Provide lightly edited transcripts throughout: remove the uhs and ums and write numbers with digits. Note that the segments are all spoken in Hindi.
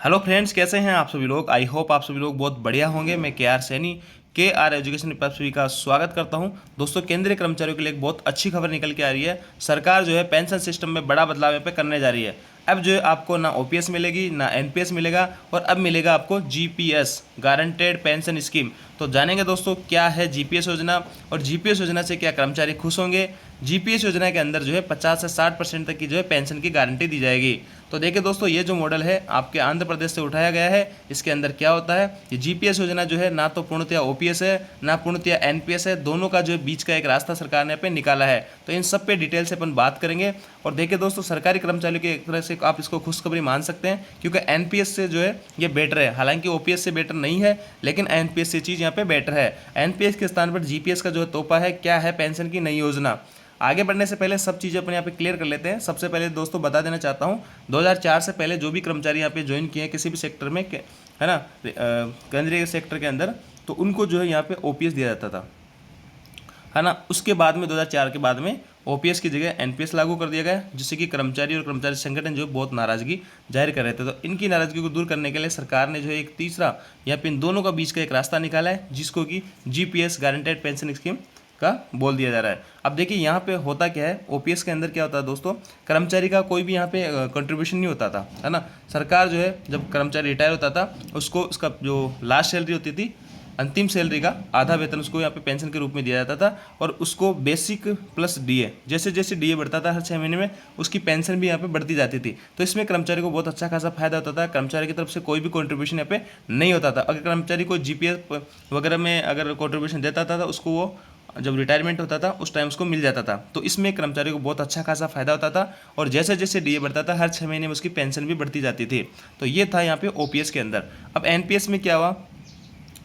हेलो फ्रेंड्स, कैसे हैं आप सभी लोग। आई होप आप सभी लोग बहुत बढ़िया होंगे। मैं के आर सैनी के आर एजुकेशन पर सभी का स्वागत करता हूं। दोस्तों, केंद्रीय कर्मचारियों के लिए एक बहुत अच्छी खबर निकल के आ रही है। सरकार जो है पेंशन सिस्टम में बड़ा बदलाव यहाँ पे करने जा रही है। अब जो है आपको ना ओपीएस मिलेगी ना एनपीएस मिलेगा, और अब मिलेगा आपको जीपीएस, गारंटेड पेंशन स्कीम। तो जानेंगे दोस्तों क्या है जीपीएस योजना, और जीपीएस योजना से क्या कर्मचारी खुश होंगे। जीपीएस योजना के अंदर जो है 50 से 60% तक की जो है पेंशन की गारंटी दी जाएगी। तो देखिए दोस्तों, ये जो मॉडल है आपके आंध्र प्रदेश से उठाया गया है। इसके अंदर क्या होता है, ये जीपीएस योजना जो है ना तो पूर्णतया ओपीएस है ना पूर्णतया एनपीएस है, दोनों का जो है बीच का एक रास्ता सरकार ने यहाँ पे निकाला है। तो इन सब पे डिटेल से अपन बात करेंगे। और देखिए दोस्तों, सरकारी कर्मचारियों की एक तरह से आप इसको खुशखबरी मान सकते हैं, क्योंकि एनपीएस से जो है ये बेटर है। हालांकि ओपीएस से बेटर नहीं है, लेकिन एनपीएस से चीज़ यहाँ पे बेटर है। एनपीएस के स्थान पर जीपीएस का जो है तोहफा है। क्या है पेंशन की नई योजना। आगे बढ़ने से पहले सब चीज़ें अपने यहाँ पे क्लियर कर लेते हैं। सबसे पहले दोस्तों बता देना चाहता हूँ, 2004 से पहले जो भी कर्मचारी यहाँ पे ज्वाइन किए हैं किसी भी सेक्टर में, है ना, केंद्रीय सेक्टर के अंदर, तो उनको जो है यहाँ पे ओपीएस दिया जाता था, है ना। उसके बाद में 2004 के बाद में ओपीएस की जगह एनपीएस लागू कर दिया गया, जिससे कि कर्मचारी और कर्मचारी संगठन जो बहुत नाराजगी जाहिर कर रहे थे। तो इनकी नाराजगी को दूर करने के लिए सरकार ने जो है एक तीसरा यहाँ पे इन दोनों का बीच का एक रास्ता निकाला है, जिसको कि जीपीएस, गारंटेड पेंशन स्कीम का बोल दिया जा रहा है। अब देखिए यहाँ पे होता क्या है, ओपीएस के अंदर क्या होता है दोस्तों, कर्मचारी का कोई भी यहाँ पे कंट्रीब्यूशन नहीं होता था, है ना। सरकार जो है जब कर्मचारी रिटायर होता था, उसको उसका जो लास्ट सैलरी होती थी, अंतिम सैलरी का आधा वेतन उसको यहाँ पे पेंशन के रूप में दिया जाता था। और उसको बेसिक प्लस डीए, जैसे जैसे डीए बढ़ता था हर 6 महीने में, उसकी पेंशन भी यहाँ पे बढ़ती जाती थी। तो इसमें कर्मचारी को बहुत अच्छा खासा फायदा होता था। कर्मचारी की तरफ से कोई भी कंट्रीब्यूशन यहाँ पे नहीं होता था। अगर कर्मचारी को जीपीएफ वगैरह में अगर कंट्रीब्यूशन देता था, तो उसको वो जब रिटायरमेंट होता था उस टाइम उसको मिल जाता था। तो इसमें कर्मचारी को बहुत अच्छा खासा फायदा होता था। और जैसे जैसे डीए बढ़ता था, हर 6 महीने में उसकी पेंशन भी बढ़ती जाती थी। तो ये था यहाँ पे ओपीएस के अंदर। अब एनपीएस में क्या हुआ,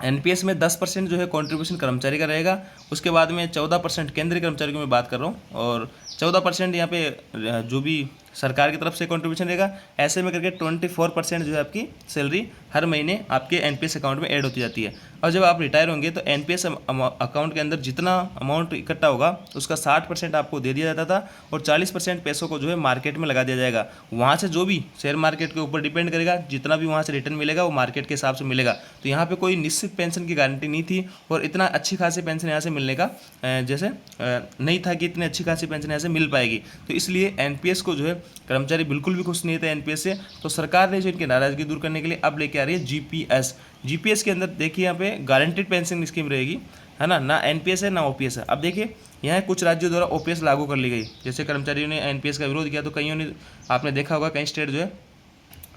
एनपीएस में 10% जो है कंट्रीब्यूशन कर्मचारी का रहेगा। उसके बाद में 14% केंद्रीय कर्मचारी की मैं बात कर रहा हूँ, और 14% यहाँ पे जो भी सरकार की तरफ से कंट्रीब्यूशन रहेगा। ऐसे में करके 24% जो है आपकी सैलरी हर महीने आपके एनपीएस अकाउंट में ऐड होती जाती है। और जब आप रिटायर होंगे तो एनपीएस अकाउंट के अंदर जितना अमाउंट इकट्ठा होगा, उसका 60% आपको दे दिया जाता था, और 40% पैसों को जो है मार्केट में लगा दिया जाएगा। वहाँ से जो भी शेयर मार्केट के ऊपर डिपेंड करेगा, जितना भी वहाँ से रिटर्न मिलेगा वो मार्केट के हिसाब से मिलेगा। तो यहाँ पे कोई निश्चित पेंशन की गारंटी नहीं थी, और इतना अच्छी खासी पेंशन यहाँ से मिलने का जैसे नहीं था कि इतनी अच्छी खासी पेंशन यहाँ से मिल पाएगी। तो इसलिए एनपीएस को जो है कर्मचारी बिल्कुल भी खुश नहीं थे एनपीएस से। तो सरकार ने जो इनकी नाराजगी दूर करने के लिए अब लेके आ रही है जीपीएस। जीपीएस के अंदर देखिए यहाँ पे गारंटेड पेंशन स्कीम रहेगी, है ना, ना एनपीएस है ना ओपीएस है। अब देखिए यहाँ कुछ राज्यों द्वारा ओपीएस लागू कर ली गई। जैसे कर्मचारियों ने एनपीएस का विरोध किया, तो कईयों ने, आपने देखा होगा, कई स्टेट जो है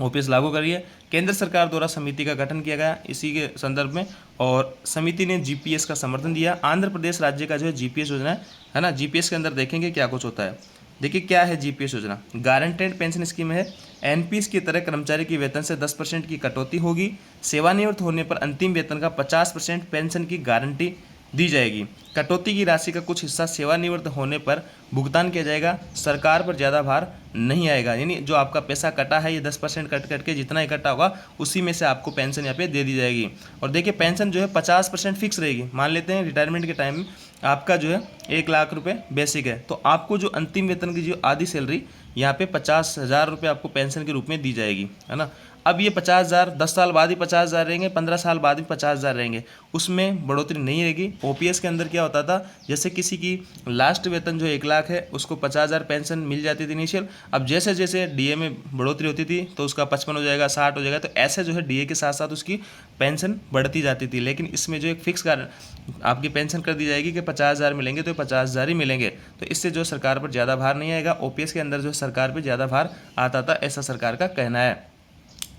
ओपीएस लागू करी है। केंद्र सरकार द्वारा समिति का गठन किया गया इसी के संदर्भ में, और समिति ने जीपीएस का समर्थन दिया। आंध्र प्रदेश राज्य का जो है जीपीएस योजना है ना। जीपीएस के अंदर देखेंगे क्या कुछ होता है। देखिए क्या है जीपीएस योजना, गारंटेड पेंशन स्कीम है। एनपीएस की तरह कर्मचारी की वेतन से 10% की कटौती होगी। सेवानिवृत्त होने पर अंतिम वेतन का 50% पेंशन की गारंटी दी जाएगी। कटौती की राशि का कुछ हिस्सा सेवानिवृत्त होने पर भुगतान किया जाएगा। सरकार पर ज़्यादा भार नहीं आएगा, यानी जो आपका पैसा कटा है, ये 10% कट कट के जितना इकट्ठा होगा उसी में से आपको पेंशन यहाँ पे दे दी जाएगी। और देखिए पेंशन जो है 50% फिक्स रहेगी। मान लेते हैं रिटायरमेंट के टाइम आपका जो है 1 लाख रुपये बेसिक है, तो आपको जो अंतिम वेतन की जो आधी सैलरी यहाँ पे 50,000 रुपये आपको पेंशन के रूप में दी जाएगी, है ना। अब ये 50,000 10 साल बाद ही 50,000 रहेंगे, 15 साल बाद भी 50,000 रहेंगे, उसमें बढ़ोतरी नहीं रहेगी। ओपीएस के अंदर क्या होता था, जैसे किसी की लास्ट वेतन जो 1 लाख है उसको 50,000 पेंशन मिल जाती थी इनिशियल। अब जैसे जैसे डीए में बढ़ोतरी होती थी तो उसका 55 हो जाएगा, 60 हो जाएगा। तो ऐसे जो है डीए के साथ साथ उसकी पेंशन बढ़ती जाती थी। लेकिन इसमें जो एक फिक्स आपकी पेंशन कर दी जाएगी कि 50,000 मिलेंगे तो 50,000 ही मिलेंगे। तो इससे जो सरकार पर ज़्यादा भार नहीं आएगा। ओपीएस के अंदर जो सरकार पर ज़्यादा भार आता था, ऐसा सरकार का कहना है।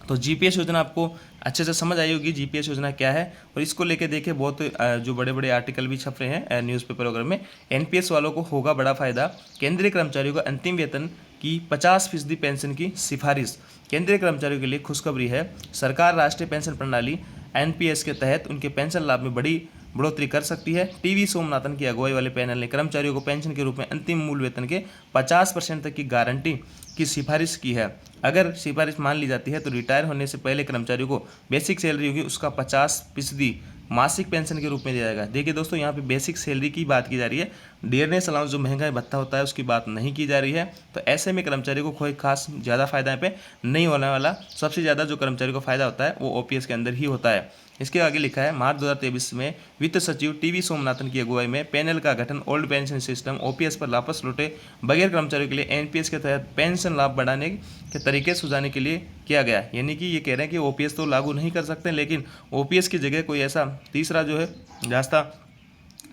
तो जीपीएस योजना आपको अच्छे से समझ आई होगी जीपीएस योजना क्या है। और इसको लेके देखिए बहुत जो बड़े बड़े आर्टिकल भी छप रहे हैं न्यूज़पेपर वगैरह में। एनपीएस वालों को होगा बड़ा फायदा। केंद्रीय कर्मचारियों को अंतिम वेतन की 50% पेंशन की सिफारिश। केंद्रीय कर्मचारियों के लिए खुशखबरी है। सरकार राष्ट्रीय पेंशन प्रणाली एनपीएस के तहत उनके पेंशन लाभ में बड़ी बढ़ोतरी कर सकती है। टीवी सोमनाथन की अगुवाई वाले पैनल ने कर्मचारियों को पेंशन के रूप में अंतिम मूल वेतन के 50% तक की गारंटी की सिफारिश की है। अगर सिफारिश मान ली जाती है तो रिटायर होने से पहले कर्मचारियों को बेसिक सैलरी होगी उसका 50% मासिक पेंशन के रूप में दिया जाएगा। देखिए दोस्तों, यहाँ पे बेसिक सैलरी की बात की जा रही है, डियरनेस अलाउंस जो महंगाई भत्ता होता है उसकी बात नहीं की जा रही है। तो ऐसे में कर्मचारी को कोई खास ज़्यादा फायदा यहाँ पे नहीं होने वाला। सबसे ज़्यादा जो कर्मचारी को फायदा होता है वो ओपीएस के अंदर ही होता है। इसके आगे लिखा है, मार्च 2023 में वित्त सचिव टीवी सोमनाथन की अगुवाई में पैनल का गठन ओल्ड पेंशन सिस्टम ओपीएस पर वापस लौटे बगैर कर्मचारियों के लिए एनपीएस के तहत पेंशन लाभ बढ़ाने के तरीके सुझाने के लिए किया गया। यानी कि ये कह रहे हैं कि ओपीएस तो लागू नहीं कर सकते, लेकिन ओपीएस की जगह कोई ऐसा तीसरा जो है रास्ता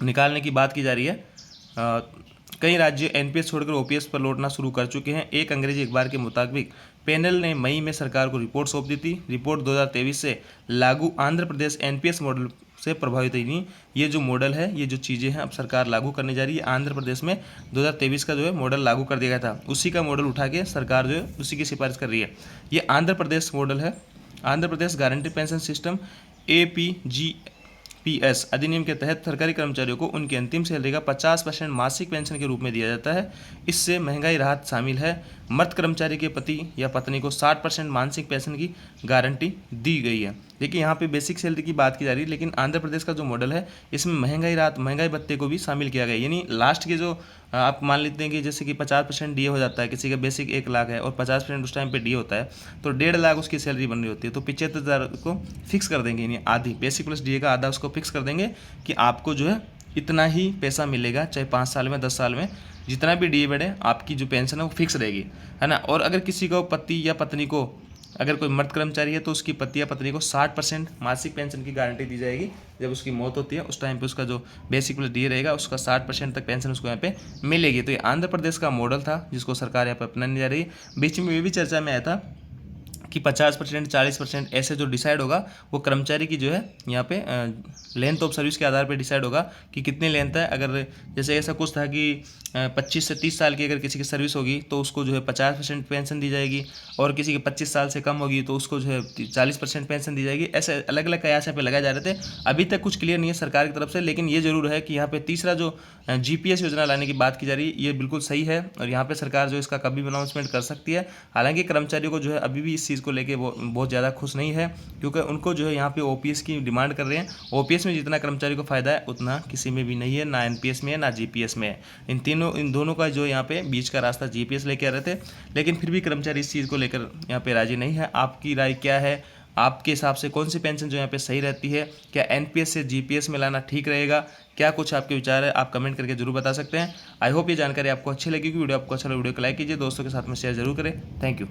निकालने की बात की जा रही है। कई राज्य एनपीएस छोड़कर ओपीएस पर लौटना शुरू कर चुके हैं। एक अंग्रेजी अखबार के मुताबिक पैनल ने मई में सरकार को रिपोर्ट सौंप दी थी। रिपोर्ट 2023 से लागू आंध्र प्रदेश एनपीएस मॉडल से प्रभावित ही नहीं। ये जो मॉडल है, ये जो चीज़ें हैं अब सरकार लागू करने जा रही है। आंध्र प्रदेश में 2023 का जो है मॉडल लागू कर दिया गया था, उसी का मॉडल उठा के सरकार जो है उसी की सिफारिश कर रही है। ये आंध्र प्रदेश मॉडल है, Andhra Pradesh guarantee pension system APGPS अधिनियम के तहत सरकारी कर्मचारियों को उनकी अंतिम सैलरी का 50% मासिक पेंशन के रूप में दिया जाता है। इससे महंगाई राहत शामिल है। मृत कर्मचारी के पति या पत्नी को 60% मासिक पेंशन की गारंटी दी गई है। देखिए यहाँ पे बेसिक सैलरी की बात की जा रही है, लेकिन आंध्र प्रदेश का जो मॉडल है इसमें महंगाई राहत, महंगाई भत्ते को भी शामिल किया गया है। यानी लास्ट के जो आप मान लेते हैं कि जैसे कि 50% डीए हो जाता है, किसी का बेसिक 1 लाख है और 50% उस टाइम पे डीए होता है, तो 1.5 लाख उसकी सैलरी बन रही होती है, तो 75,000 को फिक्स कर देंगे, यानी आधी बेसिक प्लस डीए का आधा उसको फिक्स कर देंगे कि आपको जो है इतना ही पैसा मिलेगा, चाहे 5 साल में 10 साल में जितना भी डीए बढ़े आपकी जो पेंशन है वो फिक्स रहेगी, है ना। और अगर किसी को पति या पत्नी को, अगर कोई मर्द कर्मचारी है तो उसकी पति या पत्नी को 60% मासिक पेंशन की गारंटी दी जाएगी। जब उसकी मौत होती है उस टाइम पे उसका जो बेसिक प्लस डीए रहेगा उसका 60% तक पेंशन उसको यहाँ पे मिलेगी। तो ये आंध्र प्रदेश का मॉडल था जिसको सरकार यहाँ पे अपनाने जा रही है। बीच में ये भी चर्चा में आया था कि 50% 40% ऐसे जो डिसाइड होगा वो कर्मचारी की जो है यहाँ पे लेंथ ऑफ सर्विस के आधार पे डिसाइड होगा कि कितनी लेंथ है। अगर जैसे ऐसा कुछ था कि 25 से 30 साल की अगर किसी की सर्विस होगी तो उसको जो है 50% पेंशन दी जाएगी, और किसी की 25 साल से कम होगी तो उसको जो है 40% पेंशन दी जाएगी। ऐसे अलग अलग कयास यहाँ पे लगाए जा रहे थे। अभी तक कुछ क्लियर नहीं है सरकार की तरफ से, लेकिन ये जरूर है कि यहाँ पे तीसरा जो जीपीएस योजना लाने की बात की जा रही है ये बिल्कुल सही है, और यहाँ पे सरकार जो इसका कभी भी अनाउंसमेंट कर सकती है। हालांकि कर्मचारियों को जो है अभी भी इस चीज़ को लेके वो बहुत ज़्यादा खुश नहीं है, क्योंकि उनको जो है यहाँ पे ओपीएस की डिमांड कर रहे हैं। ओपीएस में जितना कर्मचारी को फायदा है उतना किसी में भी नहीं है, ना एनपीएस में है ना जीपीएस में है। इन दोनों का जो यहाँ पे बीच का रास्ता जीपीएस लेके आ रहे थे, लेकिन फिर भी कर्मचारी इस चीज़ को लेकर यहाँ पे राजी नहीं है। आपकी राय क्या है? आपके हिसाब से कौन सी पेंशन जो यहाँ पे सही रहती है? क्या एनपीएस से जीपीएस में लाना ठीक रहेगा? क्या कुछ आपके विचार है? आप कमेंट करके जरूर बता सकते हैं। आई होप ये जानकारी आपको अच्छी लगेगी। वीडियो आपको अच्छा लगे वीडियो को लाइक कीजिए, दोस्तों के साथ में शेयर जरूर करें। Thank you.